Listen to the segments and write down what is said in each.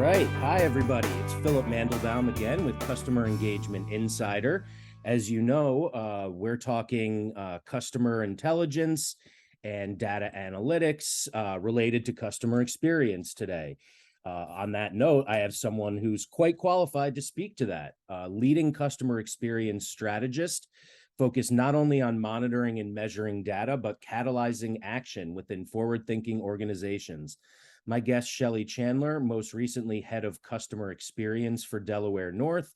right. Hi, everybody. It's Philip Mandelbaum again with Customer Engagement Insider. As you know, we're talking customer intelligence and data analytics related to customer experience today. On that note, I have someone who's quite qualified to speak to that. Leading customer experience strategist, focused not only on monitoring and measuring data, but catalyzing action within forward-thinking organizations. My guest, Shelly Chandler, most recently head of customer experience for Delaware North,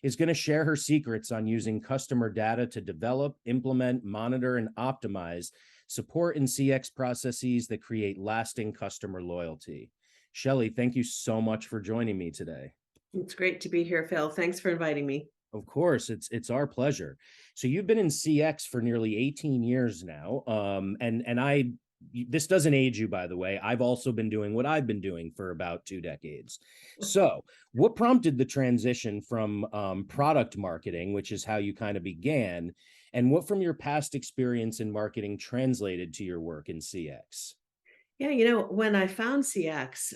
is going to share her secrets on using customer data to develop, implement, monitor, and optimize support and CX processes that create lasting customer loyalty. Shelly, thank you so much for joining me today. It's great to be here, Phil. Thanks for inviting me. Of course, it's our pleasure. So you've been in CX for nearly 18 years now, this doesn't age you, by the way. I've also been doing what I've been doing for about 2 decades. So what prompted the transition from product marketing, which is how you kind of began, and what from your past experience in marketing translated to your work in CX? Yeah, when I found CX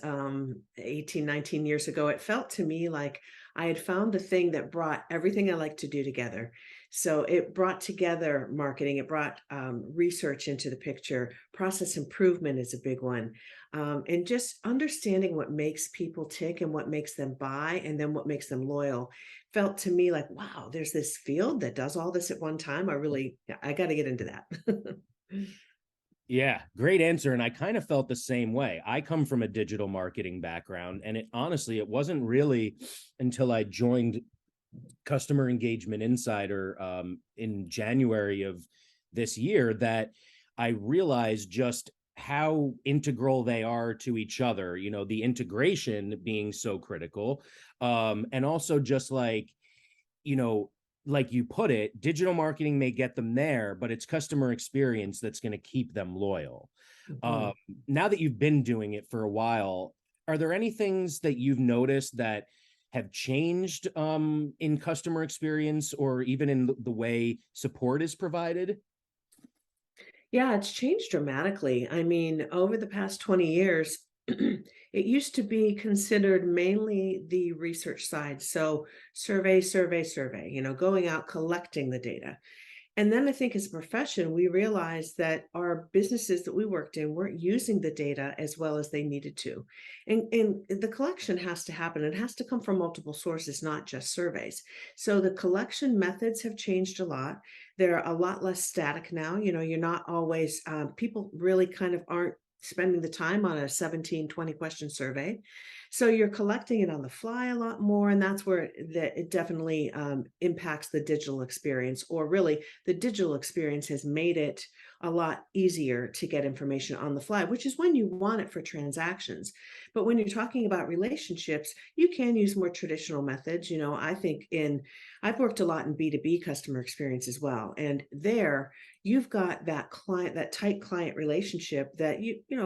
18, 19 years ago, it felt to me like I had found the thing that brought everything I like to do together. So it brought together marketing, it brought research into the picture. Process improvement is a big one. And just understanding what makes people tick and what makes them buy and then what makes them loyal felt to me like, wow, there's this field that does all this at one time. I got to get into that. Yeah, great answer. And I kind of felt the same way. I come from a digital marketing background, and it wasn't really until I joined Customer Engagement Insider in January of this year that I realized just how integral they are to each other, the integration being so critical. And also just like you put it, digital marketing may get them there, but it's customer experience that's going to keep them loyal. Mhm. Now that you've been doing it for a while, are there any things that you've noticed that have changed in customer experience or even in the way support is provided? Yeah, it's changed dramatically. I mean, over the past 20 years, it used to be considered mainly the research side. So survey, survey, survey, going out collecting the data. And then I think as a profession, we realized that our businesses that we worked in weren't using the data as well as they needed to. And the collection has to happen. It has to come from multiple sources, not just surveys. So the collection methods have changed a lot. They're a lot less static now. You're not always, people really kind of aren't spending the time on a 17, 20 question survey. So you're collecting it on the fly a lot more, and that's where it definitely impacts the digital experience, or really the digital experience has made it a lot easier to get information on the fly, which is when you want it for transactions. But when you're talking about relationships, you can use more traditional methods. I've worked a lot in B2B customer experience as well. And there you've got that client, that tight client relationship that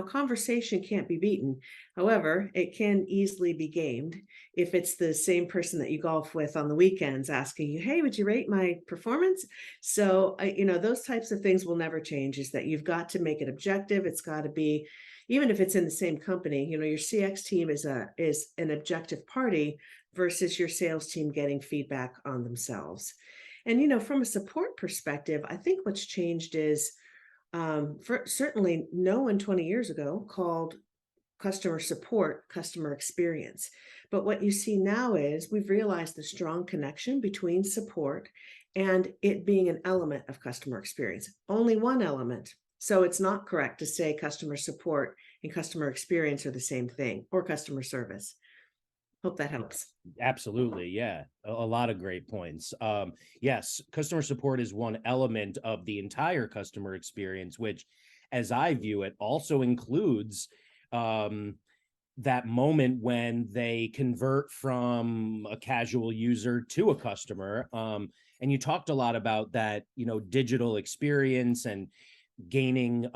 conversation can't be beaten. However, it can easily be gamed if it's the same person that you golf with on the weekends asking you, hey, would you rate my performance? So, those types of things will never change, is that you've got to make it objective. It's got to be, even if it's in the same company, your CX team is an objective party versus your sales team getting feedback on themselves. And, from a support perspective, I think what's changed is for certainly no one 20 years ago called customer support customer experience. But what you see now is we've realized the strong connection between support and it being an element of customer experience, only one element. So it's not correct to say customer support and customer experience are the same thing, or customer service. Hope that helps. Absolutely. Yeah. A lot of great points. Yes, customer support is one element of the entire customer experience, which, as I view it, also includes um, that moment when they convert from a casual user to a customer. And you talked a lot about that, digital experience and gaining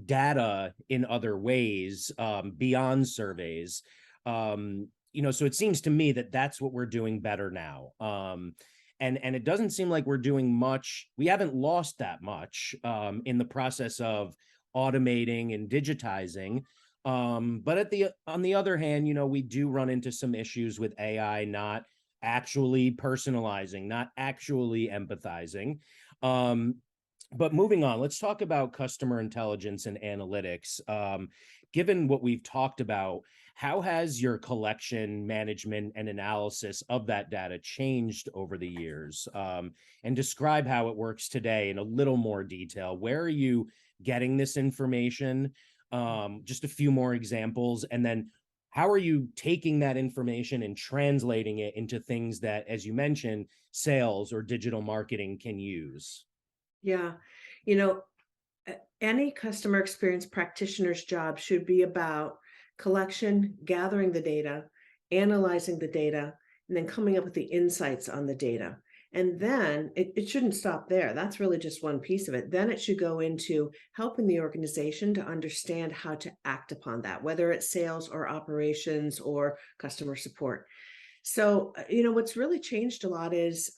data in other ways beyond surveys. So it seems to me that that's what we're doing better now. And it doesn't seem like we're doing much. We haven't lost that much in the process of automating and digitizing. But on the other hand, we do run into some issues with AI not actually personalizing, not actually empathizing. Um, but moving on, let's talk about customer intelligence and analytics. Given what we've talked about, how has your collection, management, and analysis of that data changed over the years? And describe how it works today in a little more detail. Where are you getting this information? Just a few more examples, and then how are you taking that information and translating it into things that, as you mentioned, sales or digital marketing can use? Yeah. You know, any customer experience practitioner's job should be about collection, gathering the data, analyzing the data, and then coming up with the insights on the data. And then it shouldn't stop there. That's really just one piece of it. Then it should go into helping the organization to understand how to act upon that, whether it's sales or operations or customer support. So, what's really changed a lot is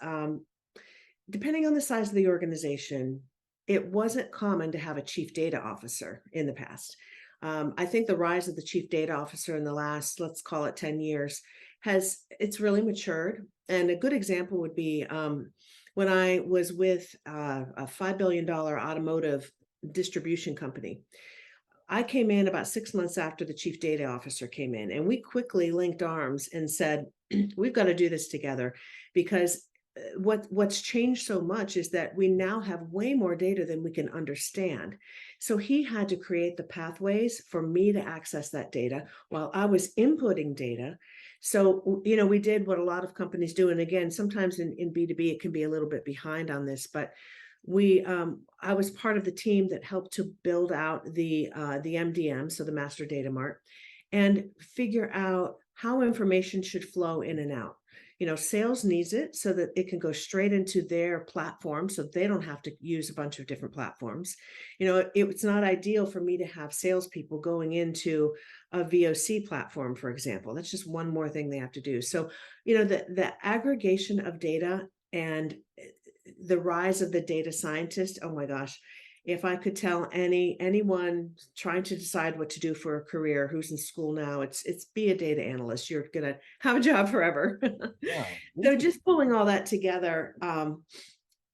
depending on the size of the organization, it wasn't common to have a chief data officer in the past. I think the rise of the chief data officer in the last, let's call it 10 years, it's really matured. And a good example would be when I was with a $5 billion automotive distribution company. I came in about 6 months after the chief data officer came in, and we quickly linked arms and said, we've got to do this together because what's changed so much is that we now have way more data than we can understand. So he had to create the pathways for me to access that data while I was inputting data. So, we did what a lot of companies do. And again, sometimes in B2B, it can be a little bit behind on this, but I was part of the team that helped to build out the MDM, so the master data mart, and figure out how information should flow in and out. Sales needs it so that it can go straight into their platform so they don't have to use a bunch of different platforms. It's not ideal for me to have salespeople going into a VOC platform, for example. That's just one more thing they have to do. So, the aggregation of data and the rise of the data scientist, oh my gosh, if I could tell anyone trying to decide what to do for a career who's in school now, it's be a data analyst. You're gonna have a job forever. Yeah. So just pulling all that together,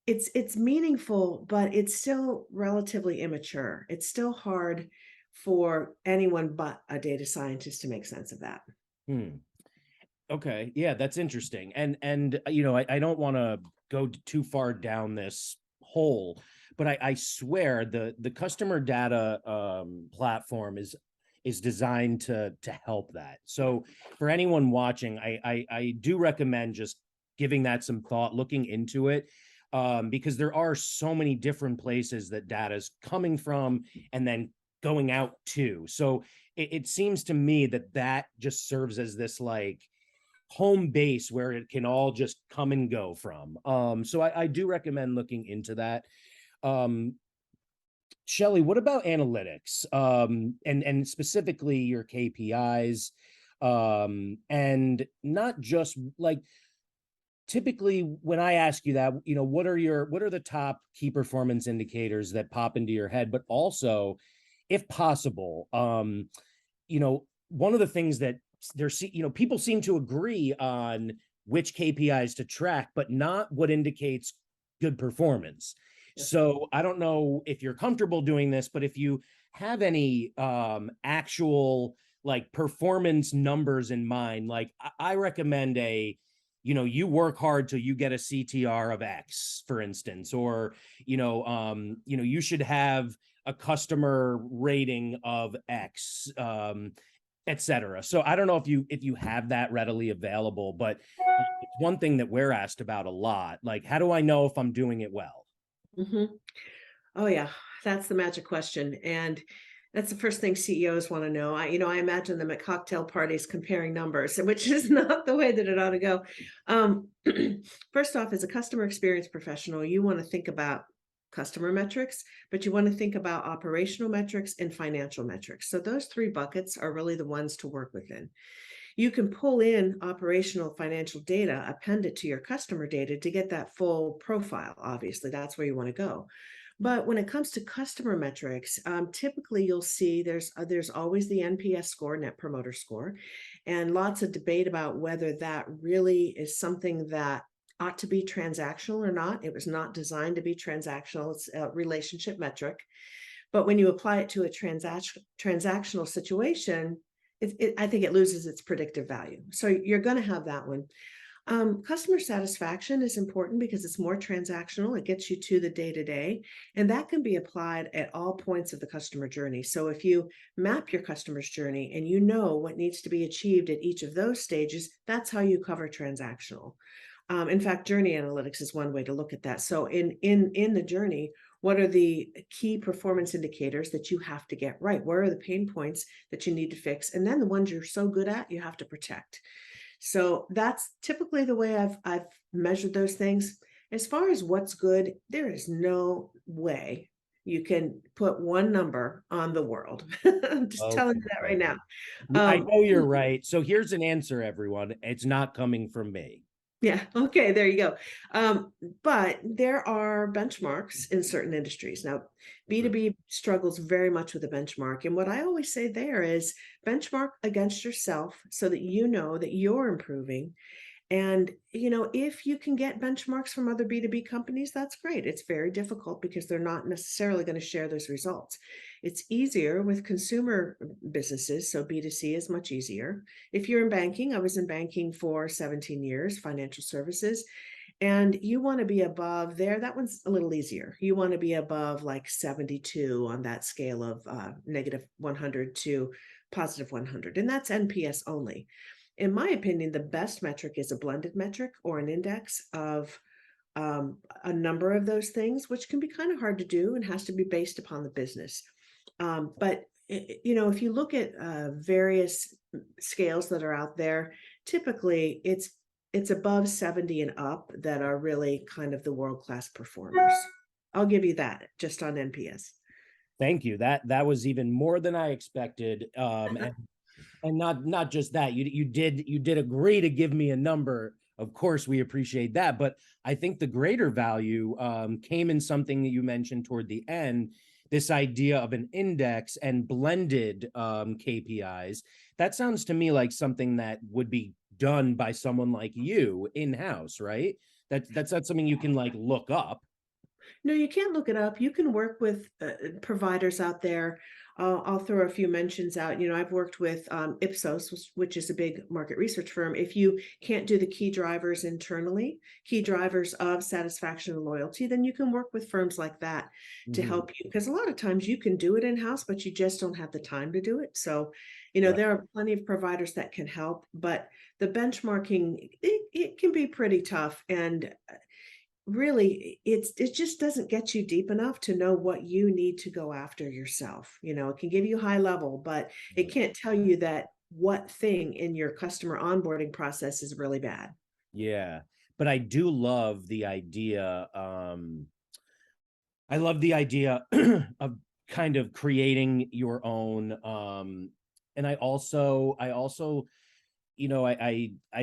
it's meaningful, but it's still relatively immature. It's still hard for anyone but a data scientist to make sense of that. Hmm. Okay. Yeah, that's interesting. And I don't want to go too far down this hole, but I swear the customer data platform is designed to help that. So for anyone watching, I do recommend just giving that some thought, looking into it. Because there are so many different places that data is coming from and then going out to. So it seems to me that just serves as this like home base where it can all just come and go from. So I do recommend looking into that. Um, Shelly, what about analytics? And specifically your KPIs, and not just like typically when I ask you that, what are the top key performance indicators that pop into your head, but also, if possible, one of the things that people seem to agree on which KPIs to track, but not what indicates good performance. Yes. So I don't know if you're comfortable doing this, but if you have any actual like performance numbers in mind, like I recommend you work hard till you get a CTR of X, for instance, or you should have a customer rating of X, etc. So I don't know if you have that readily available, but it's one thing that we're asked about a lot. Like, how do I know if I'm doing it well? Hmm. Oh yeah, that's the magic question. And that's the first thing CEOs want to know. I imagine them at cocktail parties comparing numbers, which is not the way that it ought to go. Um, First off, as a customer experience professional, you want to think about customer metrics, but you want to think about operational metrics and financial metrics. So those three buckets are really the ones to work within. You can pull in operational financial data, append it to your customer data to get that full profile. Obviously, that's where you want to go. But when it comes to customer metrics, typically you'll see there's always the NPS score, Net Promoter Score, and lots of debate about whether that really is something that ought to be transactional or not. It was not designed to be transactional. It's a relationship metric. But when you apply it to a transactional situation, I think it loses its predictive value. So you're going to have that one. Customer satisfaction is important because it's more transactional. It gets you to the day to day, and that can be applied at all points of the customer journey. So if you map your customer's journey and you know what needs to be achieved at each of those stages, that's how you cover transactional. In fact, journey analytics is one way to look at that. So in the journey, what are the key performance indicators that you have to get right? Where are the pain points that you need to fix? And then the ones you're so good at, you have to protect. So that's typically the way I've measured those things. As far as what's good, there is no way you can put one number on the world. I'm just telling you that right Okay. now. I Um, know you're right. So here's an answer, everyone. It's not coming from me. Yeah, okay, there you go. But there are benchmarks in certain industries. Now, Mhm. B2B struggles very much with a benchmark. And what I always say there is benchmark against yourself so that you know that you're improving. And, if you can get benchmarks from other B2B companies, that's great. It's very difficult because they're not necessarily going to share those results. It's easier with consumer businesses, so B2C is much easier. If you're in banking, I was in banking for 17 years, financial services, and you want to be above there. That one's a little easier. You want to be above like 72 on that scale of negative 100 to positive 100, and that's NPS only. In my opinion, the best metric is a blended metric or an index of a number of those things, which can be kind of hard to do and has to be based upon the business. But if you look at various scales that are out there, typically it's above 70 and up that are really kind of the world-class performers. I'll give you that just on NPS. Thank you. That was even more than I expected. And not just that. You did agree to give me a number. Of course, we appreciate that. But I think the greater value came in something that you mentioned toward the end, this idea of an index and blended KPIs. That sounds to me like something that would be done by someone like you in-house, right? That's not something you can like look up. No, you can't look it up. You can work with providers out there. I'll throw a few mentions out. I've worked with Ipsos, which is a big market research firm. If you can't do the key drivers internally, key drivers of satisfaction and loyalty, then you can work with firms like that to Mhm. help you. Because a lot of times you can do it in-house, but you just don't have the time to do it. So, Right. there are plenty of providers that can help, but the benchmarking, it can be pretty tough. And really, it just doesn't get you deep enough to know what you need to go after yourself. It can give you high level, but it can't tell you that what thing in your customer onboarding process is really bad. Yeah. But I do love the idea. I love the idea of kind of creating your own. And I also, I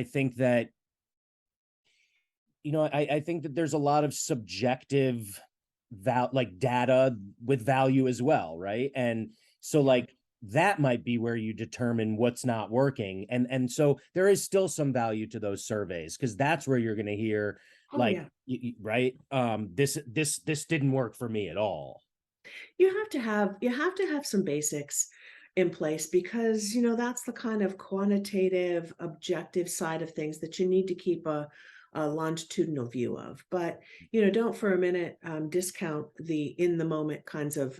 think that, I think that there's a lot of subjective like data with value as well, right? And so like that might be where you determine what's not working. And so there is still some value to those surveys because that's where you're going to hear Oh like yeah. right this didn't work for me at all. You have to have some basics in place because that's the kind of quantitative objective side of things that you need to keep a longitudinal view of. But don't for a minute discount the in the moment kinds of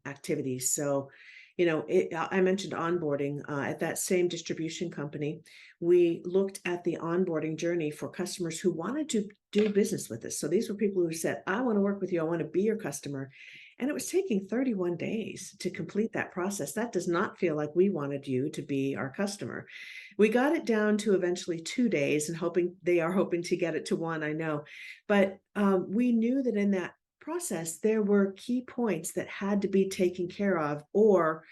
activities. So I mentioned onboarding at that same distribution company. We looked at the onboarding journey for customers who wanted to do business with us. So these were people who said, I want to work with you, I want to be your customer, and it was taking 31 days to complete that process. That does not feel like we wanted you to be our customer. We got it down to eventually 2 days and hoping to get it to one, I know. But we knew that in that process, there were key points that had to be taken care of, or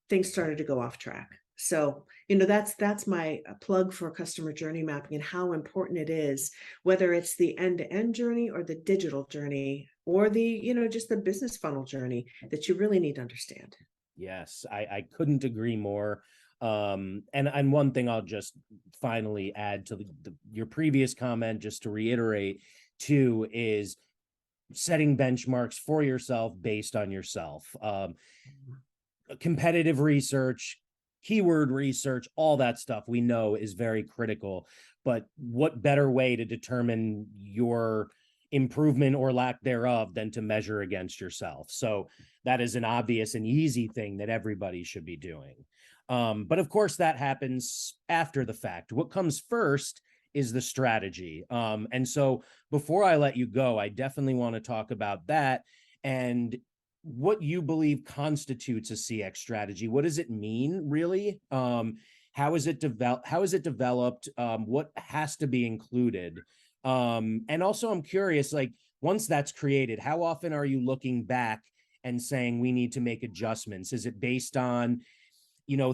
things started to go off track. So, that's my plug for customer journey mapping and how important it is, whether it's the end-to-end journey or the digital journey or the, just the business funnel journey that you really need to understand. Yes, I couldn't agree more. And one thing I'll just finally add to your previous comment, just to reiterate, too, is setting benchmarks for yourself based on yourself. Competitive research, keyword research, all that stuff we know is very critical. But what better way to determine your improvement or lack thereof than to measure against yourself? So that is an obvious and easy thing that everybody should be doing. But of course, that happens after the fact. What comes first is the strategy. And so before I let you go, I definitely want to talk about that and what you believe constitutes a CX strategy. What does it mean, really? How is it developed? How is it developed? What has to be included? And also, I'm curious, like, once that's created, how often are you looking back and saying we need to make adjustments? Is it based on,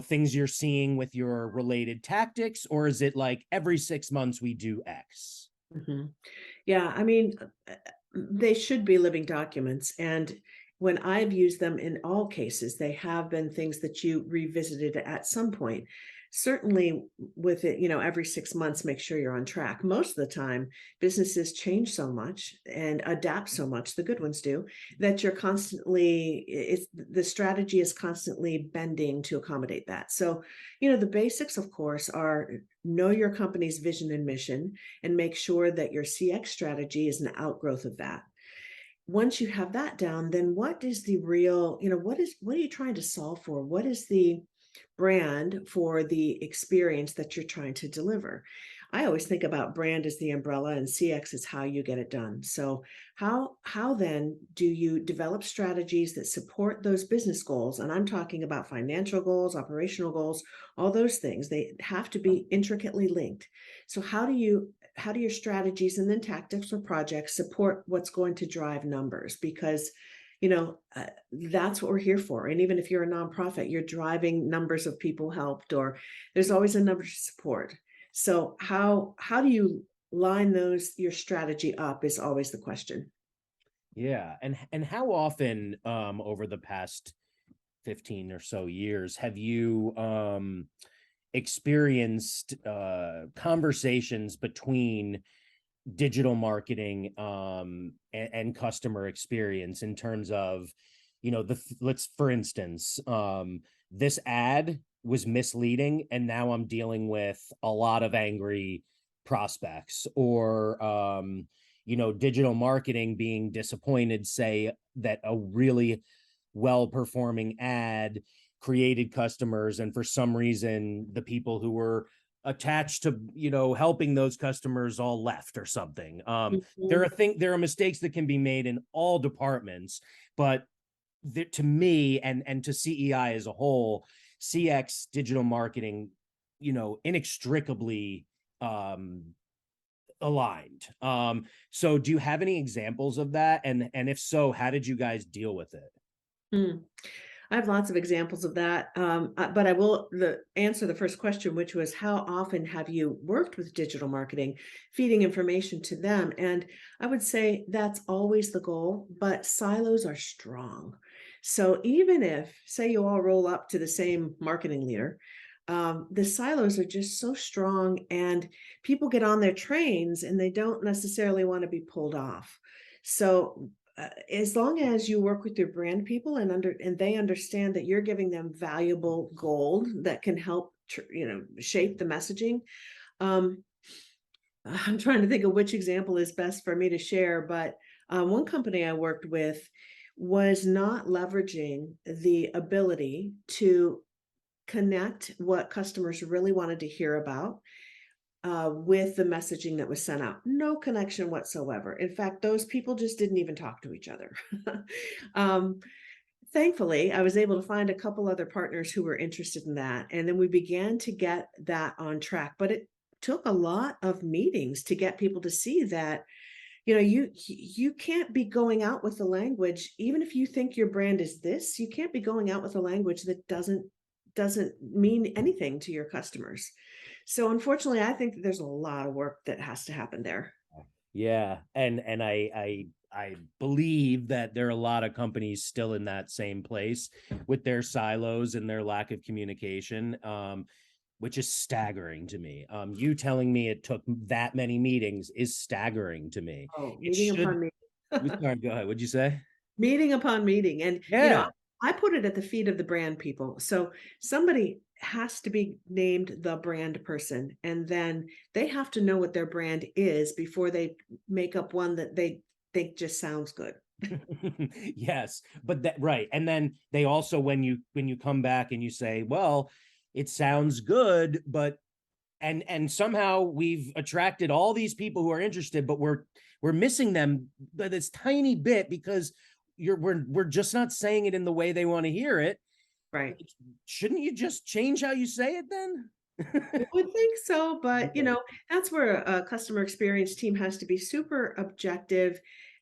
things you're seeing with your related tactics, or is it like every 6 months we do X? Mhm. Yeah, I mean, they should be living documents. And when I've used them in all cases, they have been things that you revisited at some point. Certainly, with it, every 6 months, make sure you're on track. Most of the time, businesses change so much and adapt so much, the good ones do, that you're constantly, the strategy is constantly bending to accommodate that. So, the basics, of course, are know your company's vision and mission and make sure that your CX strategy is an outgrowth of that. Once you have that down, then what is the real, what are you trying to solve for? What is the brand for the experience that you're trying to deliver? I always think about brand as the umbrella and CX is how you get it done. So how then do you develop strategies that support those business goals? And I'm talking about financial goals, operational goals, all those things. They have to be intricately linked. So how do your strategies and then tactics or projects support what's going to drive numbers? Because that's what we're here for. And even if you're a nonprofit, you're driving numbers of people helped, or there's always a number to support. So how do you line your strategy up is always the question. Yeah, and how often over the past 15 or so years have you experienced conversations between digital marketing and customer experience in terms of, let's, for instance, this ad was misleading and now I'm dealing with a lot of angry prospects, or digital marketing being disappointed, say that a really well performing ad created customers, and for some reason the people who were attached to helping those customers all left or something. Mhm. There are mistakes that can be made in all departments, but to me and to CEI as a whole, CX digital marketing, inextricably um aligned. So do you have any examples of that, and if so, how did you guys deal with it? Hmm. I have lots of examples of that. But I will answer the first question, which was how often have you worked with digital marketing, feeding information to them? And I would say that's always the goal, but silos are strong. So even if, say, you all roll up to the same marketing leader, the silos are just so strong, and people get on their trains and they don't necessarily want to be pulled off. So as long as you work with your brand people and they understand that you're giving them valuable gold that can help shape the messaging. um, I'm trying to think of which example is best for me to share, but one company I worked with was not leveraging the ability to connect what customers really wanted to hear about with the messaging that was sent out. No connection whatsoever. In fact, those people just didn't even talk to each other. um, Thankfully, I was able to find a couple other partners who were interested in that. And then we began to get that on track. But it took a lot of meetings to get people to see that you can't be going out with the language, even if you think your brand is this, you can't be going out with a language that doesn't mean anything to your customers. So unfortunately, I think that there's a lot of work that has to happen there. Yeah, and I I believe that there are a lot of companies still in that same place with their silos and their lack of communication, which is staggering to me. You telling me it took that many meetings is staggering to me. Oh, It meeting should. upon meeting. Sorry, go ahead. What'd you say? Meeting upon meeting, and, Yeah. I put it at the feet of the brand people. So, somebody has to be named the brand person, and then they have to know what their brand is before they make up one that they think just sounds good. Yes, but that right. And then they also, when you come back and you say, well, it sounds good, but and somehow we've attracted all these people who are interested, but we're missing them by this tiny bit because we're just not saying it in the way they want to hear it. Right. Shouldn't you just change how you say it then? You would think so, but, Right. that's where a customer experience team has to be super objective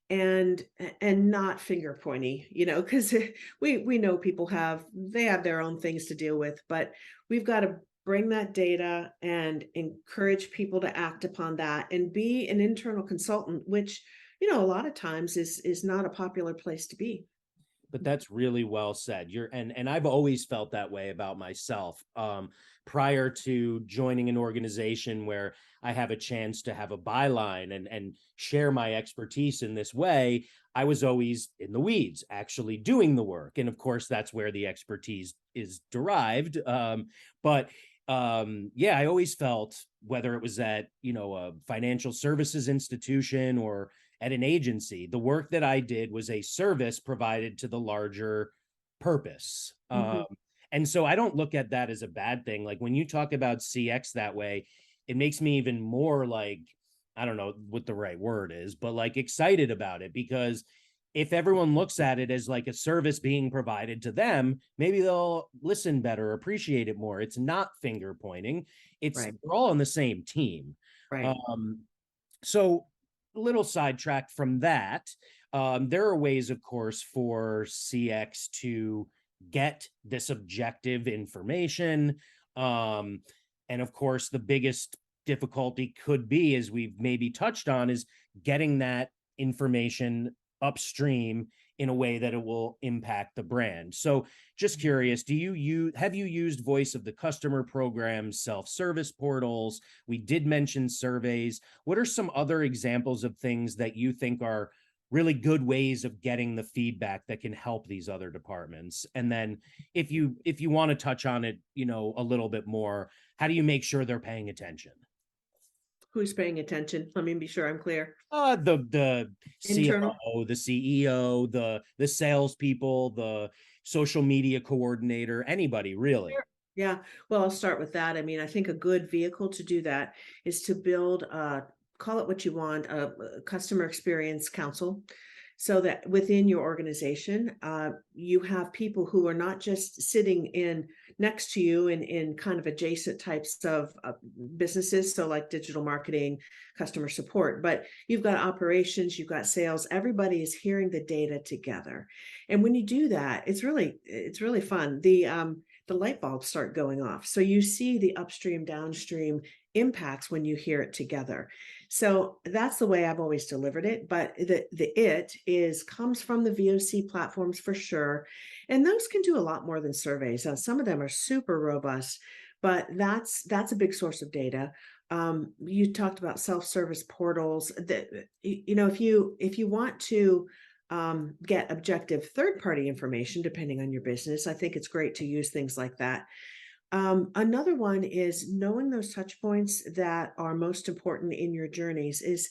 and not finger pointy, because we know people they have their own things to deal with, but we've got to bring that data and encourage people to act upon that and be an internal consultant, which, a lot of times is not a popular place to be. But that's really well said. And I've always felt that way about myself. Prior to joining an organization where I have a chance to have a byline and share my expertise in this way, I was always in the weeds, actually doing the work. And of course, that's where the expertise is derived. But yeah, I always felt, whether it was at a financial services institution or at an agency, the work that I did was a service provided to the larger purpose. Mhm. And so I don't look at that as a bad thing. Like when you talk about CX that way, it makes me even more like, I don't know what the right word is, but like excited about it, because if everyone looks at it as like a service being provided to them, maybe they'll listen better, appreciate it more. It's not finger pointing. It's Right, we're all on the same team. right. Um, so, a little sidetracked from that, there are ways, of course, for CX to get this objective information. Um, and of course, the biggest difficulty could be, as we've maybe touched on, is getting that information upstream in a way that it will impact the brand. So, just curious, have you used voice of the customer programs, self-service portals? We did mention surveys. What are some other examples of things that you think are really good ways of getting the feedback that can help these other departments? And then if you want to touch on it, a little bit more, how do you make sure they're paying attention? Who's paying attention? Let me be sure I'm clear. The Internal? CFO, the CEO, the salespeople, the social media coordinator, anybody really. Sure. Yeah. Well, I'll start with that. I mean, I think a good vehicle to do that is to build call it what you want, a customer experience council, so that within your organization, you have people who are not just sitting in next to you in kind of adjacent types of businesses, so like digital marketing, customer support, but you've got operations, you've got sales. Everybody is hearing the data together, and when you do that, it's really fun. The light bulbs start going off. So you see the upstream, downstream impacts when you hear it together. So that's the way I've always delivered it. But the it is comes from the VOC platforms for sure. And those can do a lot more than surveys. Some of them are super robust, but that's a big source of data. You talked about self-service portals that if you want to get objective third-party information, depending on your business, I think it's great to use things like that. Another one is knowing those touch points that are most important in your journeys is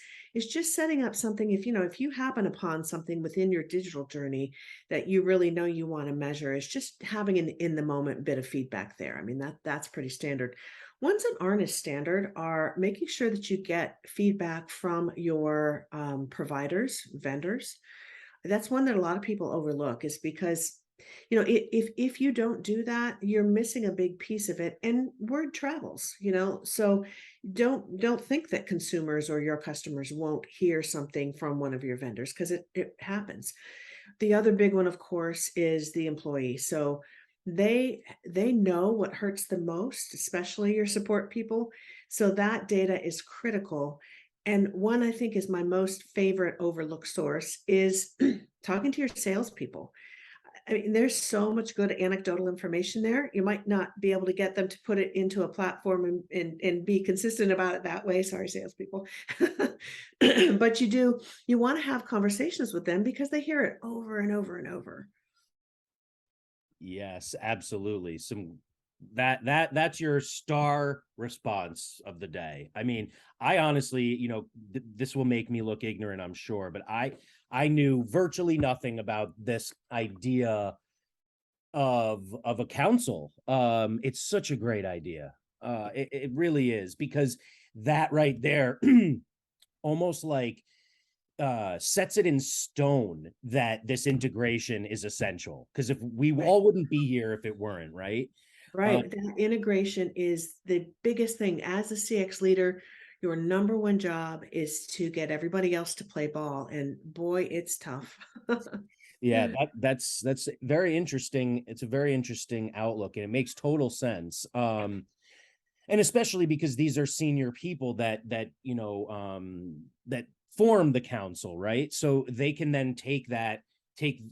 just setting up something. If you happen upon something within your digital journey that you really know you want to measure, is just having an in the moment bit of feedback there. I mean, that's pretty standard. Ones that aren't as standard are making sure that you get feedback from your providers, vendors. That's one that a lot of people overlook, is because, if you don't do that, you're missing a big piece of it, and word travels, so don't think that consumers or your customers won't hear something from one of your vendors, because it happens. The other big one, of course, is the employee. So they know what hurts the most, especially your support people. So that data is critical. And one I think is my most favorite overlooked source is talking to your salespeople. I mean, there's so much good anecdotal information there. You might not be able to get them to put it into a platform and be consistent about it that way. Sorry, salespeople. But you want to have conversations with them because they hear it over and over and over. Yes, absolutely. That's your star response of the day. I mean, I honestly, this will make me look ignorant, I'm sure, but I knew virtually nothing about this idea of a council. It's such a great idea. It really is, because that right there almost like sets it in stone that this integration is essential, because if we Right. all wouldn't be here if it weren't, right? uh, Right. That integration is the biggest thing. As a CX leader, your number one job is to get everybody else to play ball. And boy, it's tough. yeah, that's very interesting. It's a very interesting outlook, and it makes total sense. And especially because these are senior people that form the council, right? So they can then take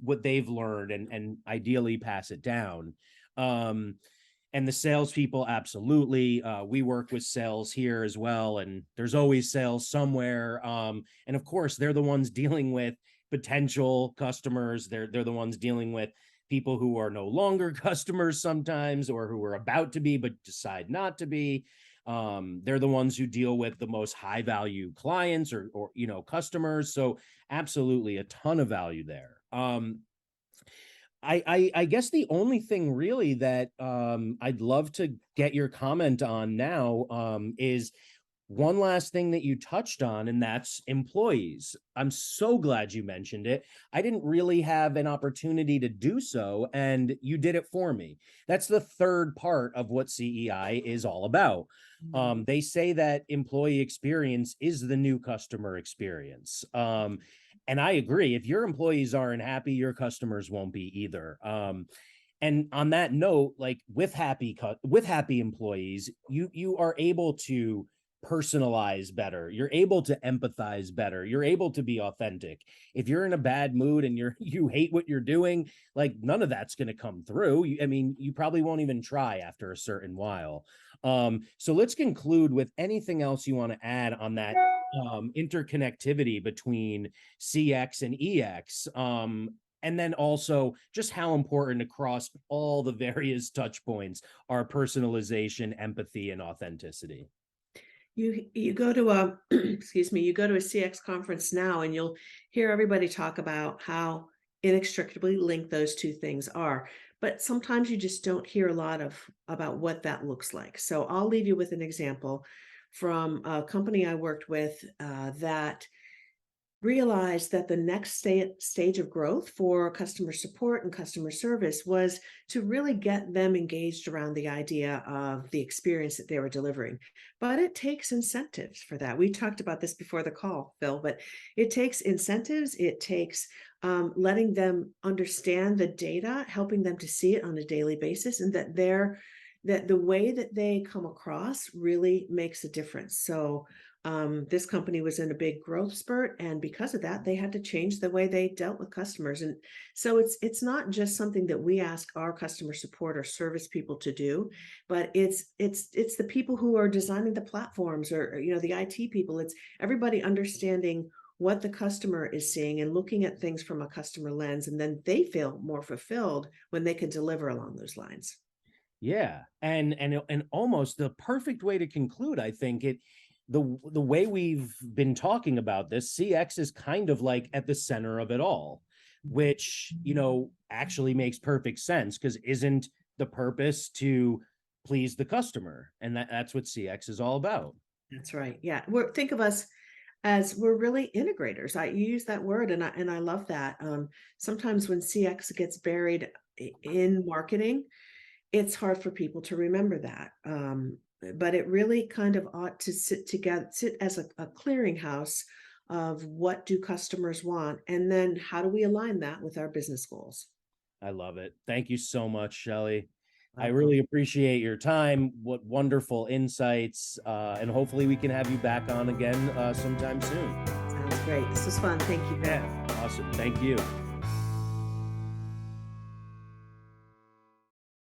what they've learned and ideally pass it down. um and the salespeople, absolutely. We work with sales here as well, and there's always sales somewhere. And of course, they're the ones dealing with potential customers. They're the ones dealing with people who are no longer customers sometimes, or who are about to be but decide not to be. They're the ones who deal with the most high value clients, or customers. So absolutely, a ton of value there. I guess the only thing really that I'd love to get your comment on now is one last thing that you touched on, and that's employees. I'm so glad you mentioned it. I didn't really have an opportunity to do so, and you did it for me. That's the third part of what CEI is all about. Mhm. They say that employee experience is the new customer experience. And I agree. If your employees aren't happy, your customers won't be either. And on that note, like with happy employees, you are able to personalize better. You're able to empathize better. You're able to be authentic. If you're in a bad mood and you hate what you're doing, like none of that's going to come through. I mean, you probably won't even try after a certain while. So let's conclude with anything else you want to add on that interconnectivity between CX and EX. And then also just how important across all the various touch points are personalization, empathy, and authenticity. You go to a excuse me, you go to a CX conference now and you'll hear everybody talk about how inextricably linked those two things are. But sometimes you just don't hear a lot of about what that looks like. So I'll leave you with an example from a company I worked with that realized that the next stage of growth for customer support and customer service was to really get them engaged around the idea of the experience that they were delivering. But it takes incentives for that. We talked about this before the call, Phil, but it takes incentives. It takes letting them understand the data, helping them to see it on a daily basis, and that the way that they come across really makes a difference. So this company was in a big growth spurt, and because of that, they had to change the way they dealt with customers. And so it's not just something that we ask our customer support or service people to do, but it's the people who are designing the platforms, or the IT people. It's everybody understanding what the customer is seeing and looking at things from a customer lens, and then they feel more fulfilled when they can deliver along those lines. Yeah, and almost the perfect way to conclude, I think the way we've been talking about this, CX is kind of like at the center of it all, which actually makes perfect sense, because isn't the purpose to please the customer, and that's what CX is all about. That's right. Yeah. Think of us as we're really integrators. I use that word, and I love that. Sometimes when CX gets buried in marketing, it's hard for people to remember that. But it really kind of ought to sit together, sit as a clearinghouse of what do customers want, and then how do we align that with our business goals. I love it. Thank you so much, Shelly. I Welcome. really appreciate your time. What wonderful insights. And hopefully we can have you back on again sometime soon. Sounds great. This was fun. Thank you very Yeah, much. awesome. Thank you.